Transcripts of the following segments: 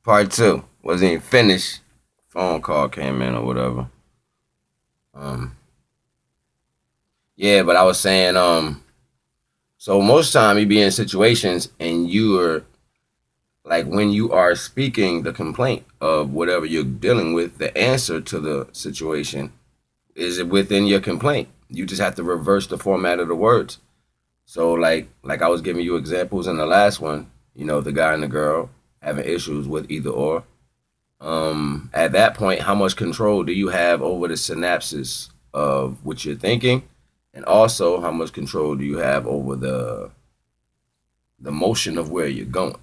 Part two wasn't even finished. Phone call came in or whatever. Um, yeah, but I was saying, so most time you be in situations and you are like when you are speaking the complaint of whatever you're dealing with, the answer to the situation is within your complaint. You just have to reverse the format of the words. So like I was giving you examples in the last one, the guy and the girl having issues with either or. At that point, how much control do you have over the synapses of what you're thinking? And also how much control do you have over the motion of where you're going?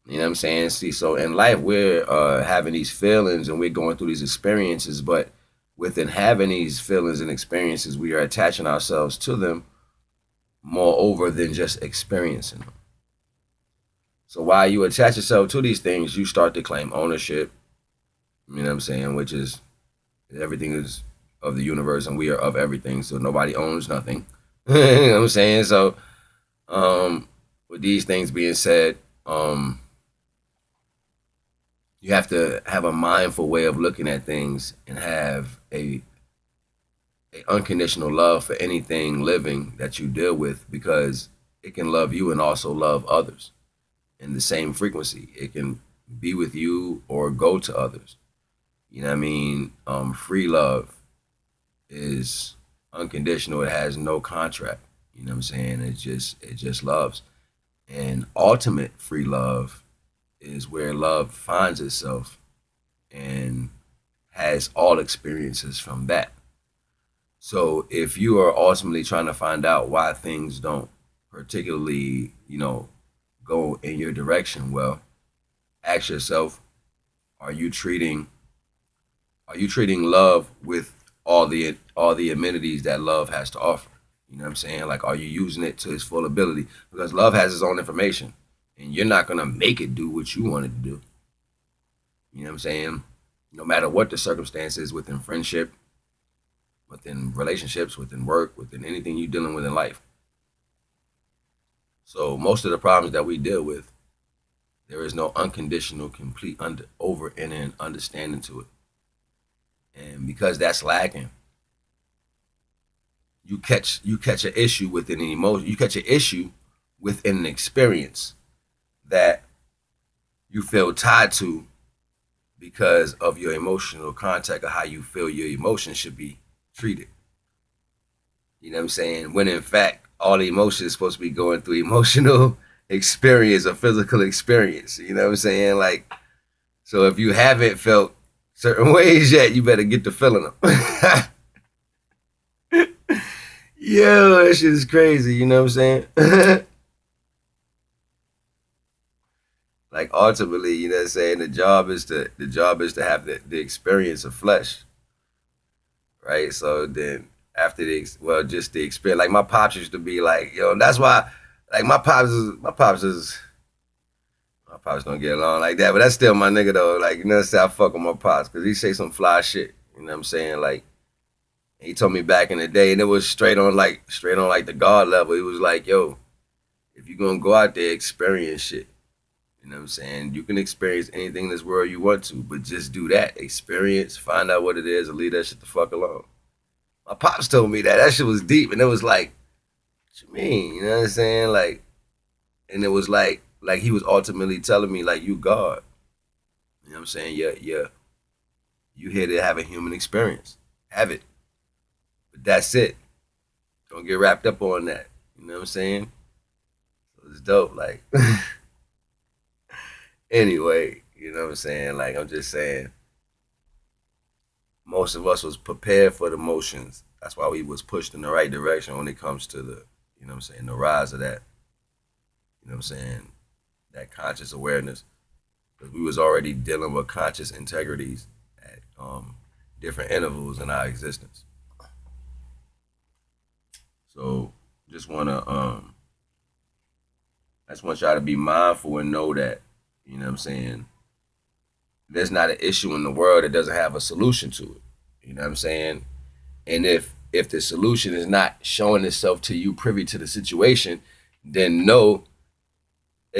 You know what I'm saying? See, so in life we're having these feelings and we're going through these experiences, but within having these feelings and experiences, we are attaching ourselves to them more over than just experiencing them. So while you attach yourself to these things, you start to claim ownership. You know what I'm saying? Which is everything is of the universe and we are of everything. So nobody owns nothing. You know what I'm saying? So with these things being said, you have to have a mindful way of looking at things and have a unconditional love for anything living that you deal with because it can love you and also love others in the same frequency. It can be with you or go to others. You know what I mean? Free love is unconditional. It has no contract. You know what I'm saying? It just loves. And ultimate free love is where love finds itself and has all experiences from that. So if you are ultimately trying to find out why things don't particularly, go in your direction, well, ask yourself, are you treating are you treating love with all the amenities that love has to offer? You know what I'm saying? Like, are you using it to its full ability? Because love has its own information, and you're not gonna make it do what you want it to do. You know what I'm saying? No matter what the circumstances within friendship, within relationships, within work, within anything you're dealing with in life. So most of the problems that we deal with, there is no unconditional, complete over and understanding to it. And because that's lacking, you catch an issue within an emotion. You catch an issue within an experience that you feel tied to because of your emotional contact or how you feel your emotions should be treated. You know what I'm saying? When in fact, all the emotions is supposed to be going through emotional experience or physical experience. You know what I'm saying? Like, so if you haven't felt certain ways yet, you better get to feeling them. Yo, that shit is crazy. You know what I'm saying? Like ultimately, you know what I'm saying? The job is to have the experience of flesh, right? So then after just the experience. Like my pops used to be like, yo, that's why, like my pops don't get along like that, but that's still my nigga though. Like, you know what I'm saying? I fuck with my pops because he say some fly shit. You know what I'm saying? Like he told me back in the day, and it was straight on like the God level. He was like, yo, if you're gonna go out there, experience shit. You know what I'm saying? You can experience anything in this world you want to, but just do that. Experience, find out what it is, and leave that shit the fuck alone. My pops told me that. That shit was deep, and it was like, what you mean? You know what I'm saying? Like, and it was like he was ultimately telling me, like, you God. You know what I'm saying? Yeah, yeah. You here to have a human experience. Have it. But that's it. Don't get wrapped up on that. You know what I'm saying? So it's dope. Like, anyway, you know what I'm saying? Like, I'm just saying, most of us was prepared for the motions. That's why we was pushed in the right direction when it comes to the, I'm saying, the rise of that, I'm saying, that conscious awareness. Because we was already dealing with conscious integrities at different intervals in our existence. So just wanna I just want y'all to be mindful and know that, you know what I'm saying, there's not an issue in the world that doesn't have a solution to it. You know what I'm saying? And if the solution is not showing itself to you privy to the situation, then know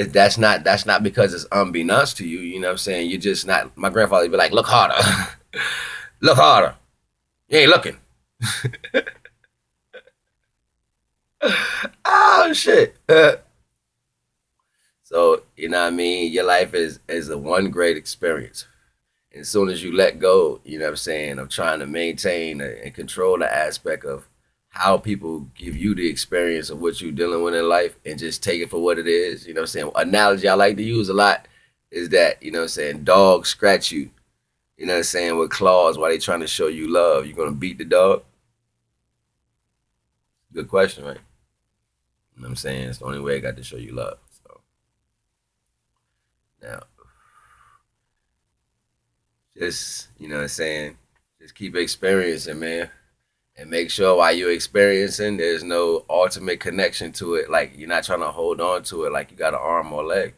That's not because it's unbeknownst to you. You know what I'm saying? You're just not. My grandfather would be like, "Look harder, look harder. You ain't looking." Oh shit. So you know what I mean. Your life is a one great experience. And as soon as you let go, you know what I'm saying, of trying to maintain and control the aspect of how people give you the experience of what you're dealing with in life and just take it for what it is. You know what I'm saying? Analogy I like to use a lot is that, you know what I'm saying, dogs scratch you, you know what I'm saying, with claws while they trying to show you love. You gonna beat the dog? Good question, right? You know what I'm saying? It's the only way I got to show you love. So now just, you know what I'm saying, just keep experiencing, man. And make sure while you're experiencing, there's no ultimate connection to it. Like you're not trying to hold on to it like you got an arm or leg.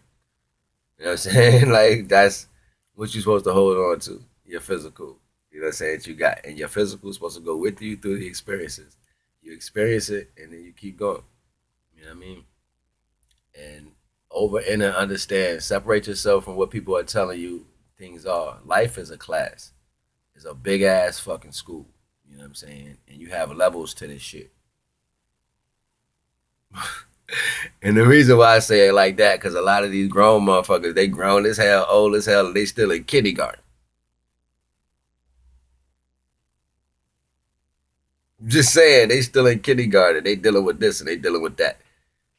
You know what I'm saying? Like that's what you're supposed to hold on to. Your physical. You know what I'm saying? That you got. And your physical is supposed to go with you through the experiences. You experience it and then you keep going. You know what I mean? And over and understand, separate yourself from what people are telling you things are. Life is a class. It's a big ass fucking school. You know what I'm saying? And you have levels to this shit. And the reason why I say it like that, because a lot of these grown motherfuckers, they grown as hell, old as hell, and they still in kindergarten. Just saying, they still in kindergarten. They dealing with this and they dealing with that.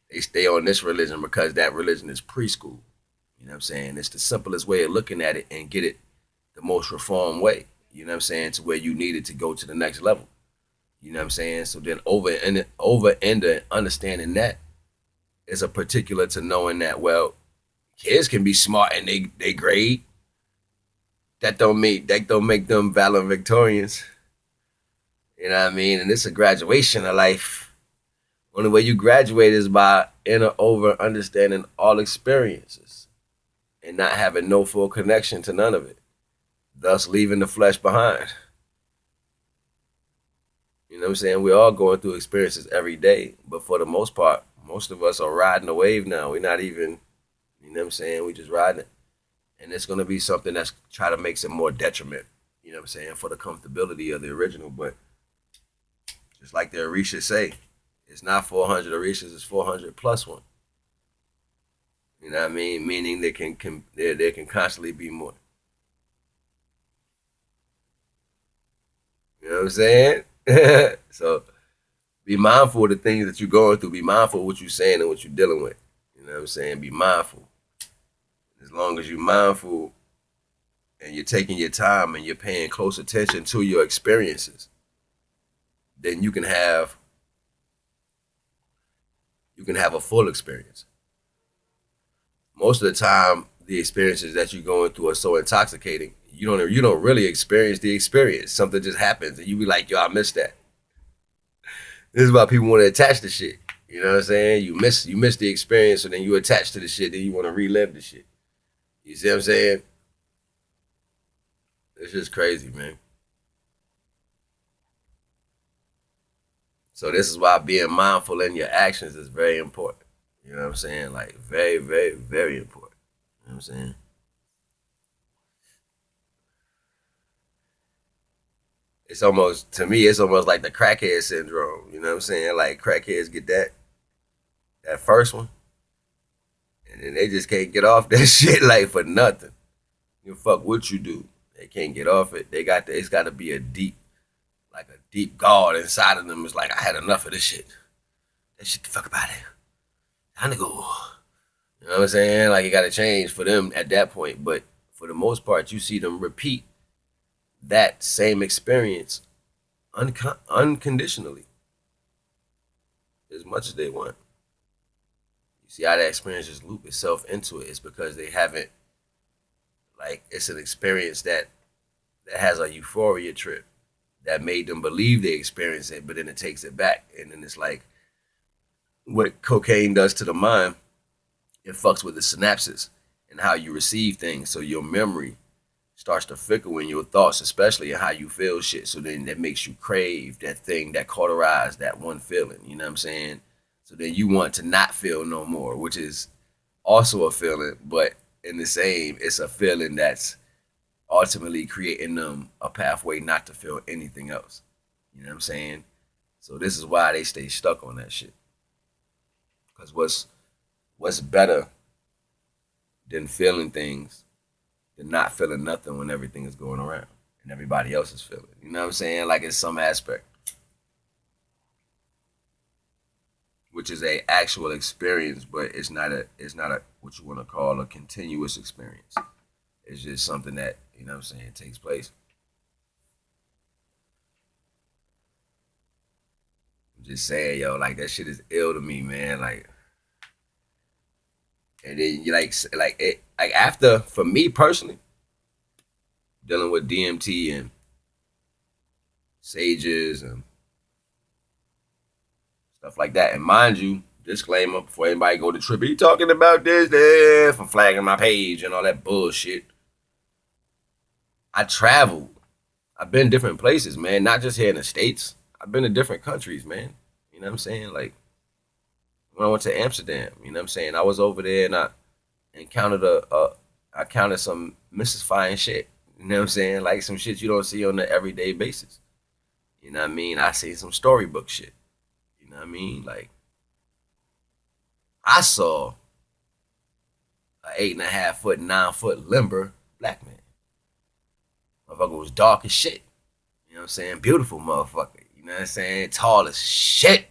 They stay on this religion because that religion is preschool. You know what I'm saying? It's the simplest way of looking at it and get it the most reformed way. You know what I'm saying? To where you need it to go to the next level. You know what I'm saying? So then over and understanding that is a particular to knowing that, well, kids can be smart and they grade. That don't make them valedictorians. You know what I mean? And it's a graduation of life. Only way you graduate is by inner over understanding all experiences and not having no full connection to none of it, thus leaving the flesh behind. You know what I'm saying? We're all going through experiences every day, but for the most part, most of us are riding the wave now. We're not even, you know what I'm saying? We just riding it. And it's going to be something that's try to make it more detriment, you know what I'm saying, for the comfortability of the original. But just like the Orishas say, it's not 400 Orishas, it's 400 plus one. You know what I mean? Meaning there can constantly be more. You know what I'm saying? So be mindful of the things that you're going through. Be mindful of what you're saying and what you're dealing with. You know what I'm saying? Be mindful. As long as you're mindful and you're taking your time and you're paying close attention to your experiences, then you can have a full experience. Most of the time, the experiences that you're going through are so intoxicating. You don't really experience the experience. Something just happens and you be like, yo, I missed that. This is why people want to attach to shit. You know what I'm saying? You miss the experience, and then you attach to the shit, then you want to relive the shit. You see what I'm saying? It's just crazy, man. So this is why being mindful in your actions is very important. You know what I'm saying? Like very, very, very important. You know what I'm saying? It's almost to me, it's almost like the crackhead syndrome. You know what I'm saying? Like crackheads get that first one, and then they just can't get off that shit like for nothing. You fuck what you do, they can't get off it. It's got to be a deep guard inside of them. It's like I had enough of this shit. That shit, the fuck about it. Time to go. You know what I'm saying? Like it got to change for them at that point. But for the most part, you see them repeat that same experience unconditionally as much as they want. You see how that experience just loop itself into it. It's because they haven't, like, it's an experience that has a euphoria trip that made them believe they experienced it, but then it takes it back. And then it's like what cocaine does to the mind, it fucks with the synapses and how you receive things. So your memory starts to fickle in your thoughts, especially in how you feel shit. So then that makes you crave that thing that cauterized that one feeling. You know what I'm saying? So then you want to not feel no more, which is also a feeling, but in the same, it's a feeling that's ultimately creating them a pathway not to feel anything else. You know what I'm saying? So this is why they stay stuck on that shit. Because what's better than feeling things than not feeling nothing when everything is going around and everybody else is feeling. You know what I'm saying? Like in some aspect, which is a actual experience, but it's not a what you want to call a continuous experience. It's just something that, you know what I'm saying, takes place. I'm just saying, yo, like that shit is ill to me, man. Like, and then you like it like after for me personally, dealing with DMT and sages and stuff like that. And mind you, disclaimer before anybody go to trip, he talking about this for flagging my page and all that bullshit. I traveled. I've been different places, man. Not just here in the States. I've been to different countries, man. You know what I'm saying? Like when I went to Amsterdam, you know what I'm saying? I was over there and I encountered I counted some mystifying shit. You know what I'm saying? Like some shit you don't see on the everyday basis. You know what I mean? I see some storybook shit. You know what I mean? Like I saw a 8.5 foot, 9 foot limber black man. Motherfucker was dark as shit. You know what I'm saying? Beautiful motherfucker. You know what I'm saying? Tall as shit.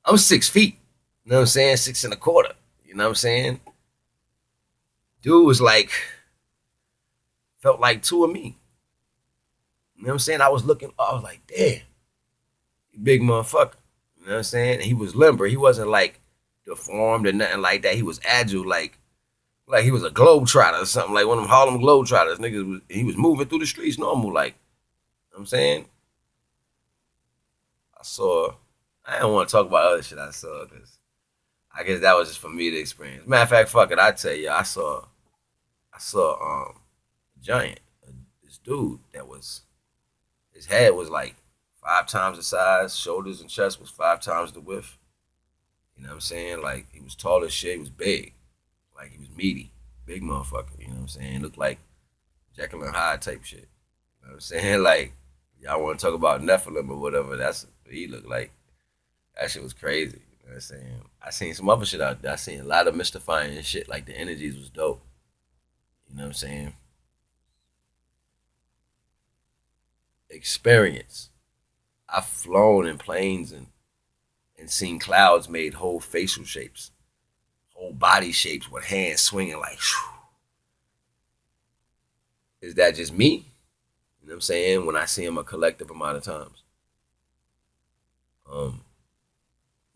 I'm 6 feet. You know what I'm saying? 6 and a quarter. You know what I'm saying? Dude was like, felt like two of me. You know what I'm saying? I was like, damn, big motherfucker. You know what I'm saying? He was limber. He wasn't like deformed or nothing like that. He was agile, like he was a globetrotter or something, like one of them Harlem Globetrotters. He was moving through the streets normal, like, you know what I'm saying? I saw, I don't want to talk about other shit I saw because I guess that was just for me to experience. Matter of fact, fuck it, I tell you, I saw a giant, this dude that was, his head was like 5 times the size, shoulders and chest was 5 times the width. You know what I'm saying? Like he was tall as shit, he was big, like he was meaty, big motherfucker. You know what I'm saying? Looked like Jekyll and Hyde type shit. You know what I'm saying? Like y'all want to talk about Nephilim or whatever? That's what he looked like. That shit was crazy. You know what I'm saying? I seen some other shit out there. I seen a lot of mystifying shit. Like the energies was dope. You know what I'm saying? Experience. I've flown in planes and seen clouds made whole facial shapes, whole body shapes with hands swinging like. Whew. Is that just me? You know what I'm saying? When I see him a collective amount of times. Um,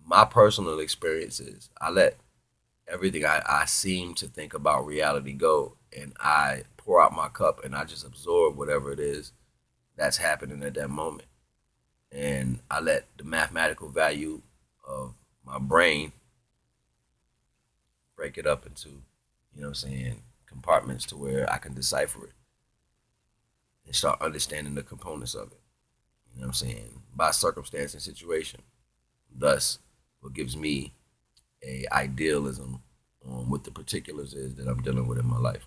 my personal experiences, I let everything I seem to think about reality go, and I pour out my cup and I just absorb whatever it is that's happening at that moment. And I let the mathematical value of my brain break it up into, you know what I'm saying, compartments to where I can decipher it and start understanding the components of it. You know what I'm saying? By circumstance and situation. Thus, what gives me a idealism on what the particulars is that I'm dealing with in my life.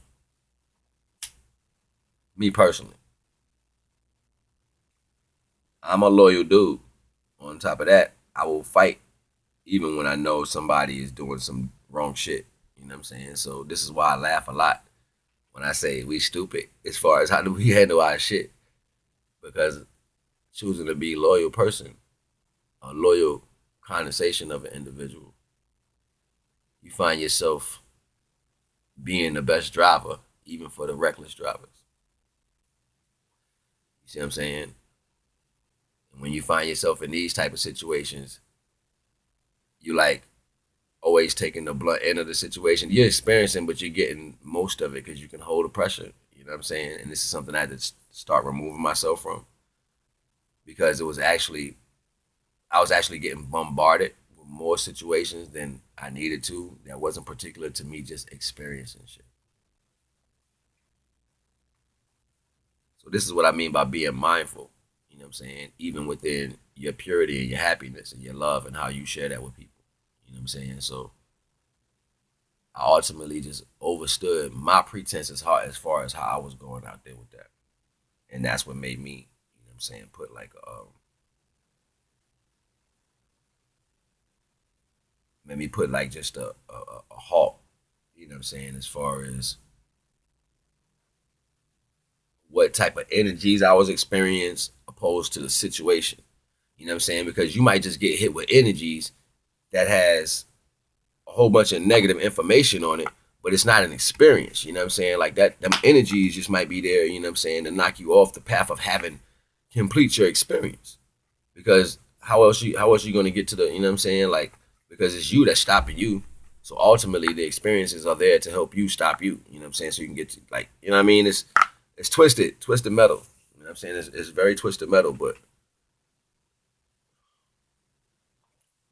Me personally, I'm a loyal dude. On top of that, I will fight even when I know somebody is doing some wrong shit. You know what I'm saying? So this is why I laugh a lot when I say we stupid as far as how do we handle our shit. Because choosing to be a loyal person, a loyal condensation of an individual, you find yourself being the best driver, even for the reckless drivers. You see what I'm saying? And when you find yourself in these type of situations, you like always taking the blunt end of the situation. You're experiencing, but you're getting most of it because you can hold the pressure. You know what I'm saying? And this is something I had to start removing myself from because I was actually getting bombarded with more situations than I needed to. That wasn't particular to me, just experiencing shit. So this is what I mean by being mindful. You know what I'm saying? Even within your purity and your happiness and your love and how you share that with people. You know what I'm saying? So I ultimately just overstood my pretense as far as how I was going out there with that. And that's what made me, you know what I'm saying, put like made me put like just a halt, you know what I'm saying, as far as what type of energies I was experiencing opposed to the situation. You know what I'm saying? Because you might just get hit with energies that has a whole bunch of negative information on it, but it's not an experience. You know what I'm saying? Like that, them energies just might be there, you know what I'm saying, to knock you off the path of having complete your experience. Because how else you gonna get to the, you know what I'm saying? Like, because it's you that's stopping you. So ultimately the experiences are there to help you stop you. You know what I'm saying? So you can get to, like, you know what I mean? It's twisted metal. You know what I'm saying? It's very twisted metal, but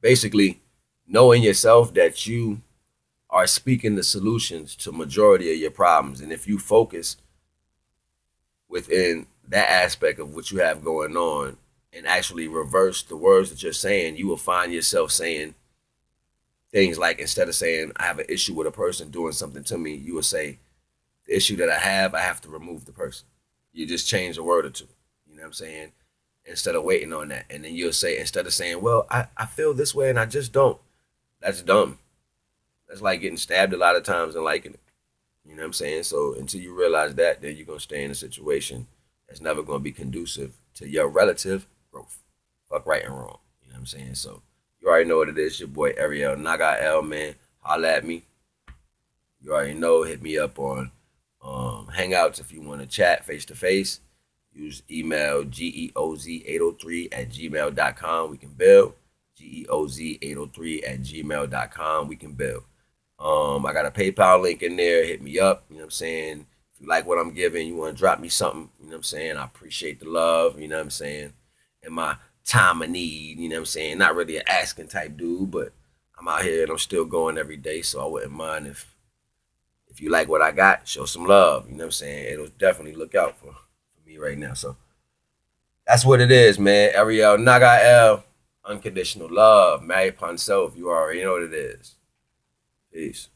basically knowing yourself that you are speaking the solutions to majority of your problems. And if you focus within that aspect of what you have going on and actually reverse the words that you're saying, you will find yourself saying things like, instead of saying I have an issue with a person doing something to me, you will say the issue that I have to remove the person. You just change a word or two. You know what I'm saying? Instead of waiting on that. And then you'll say, instead of saying, well, I feel this way and I just don't. That's dumb. That's like getting stabbed a lot of times and liking it. You know what I'm saying? So until you realize that, then you're gonna stay in a situation that's never gonna be conducive to your relative growth. Fuck right and wrong. You know what I'm saying? So you already know what it is. Your boy Ariel Naga L, man. Holla at me. You already know. Hit me up on Hangouts if you want to chat face to face. Use email geoz803 at gmail.com. We can build. geoz803 at gmail.com. We can build. I got a PayPal link in there. Hit me up. You know what I'm saying? If you like what I'm giving, you want to drop me something, you know what I'm saying? I appreciate the love, you know what I'm saying? In my time of need, you know what I'm saying? Not really an asking type dude, but I'm out here and I'm still going every day, so I wouldn't mind if you like what I got, show some love, you know what I'm saying? It'll definitely look out for me right now. So that's what it is, man. Ariel Naga L, unconditional love, married upon self. You already know what it is. Peace.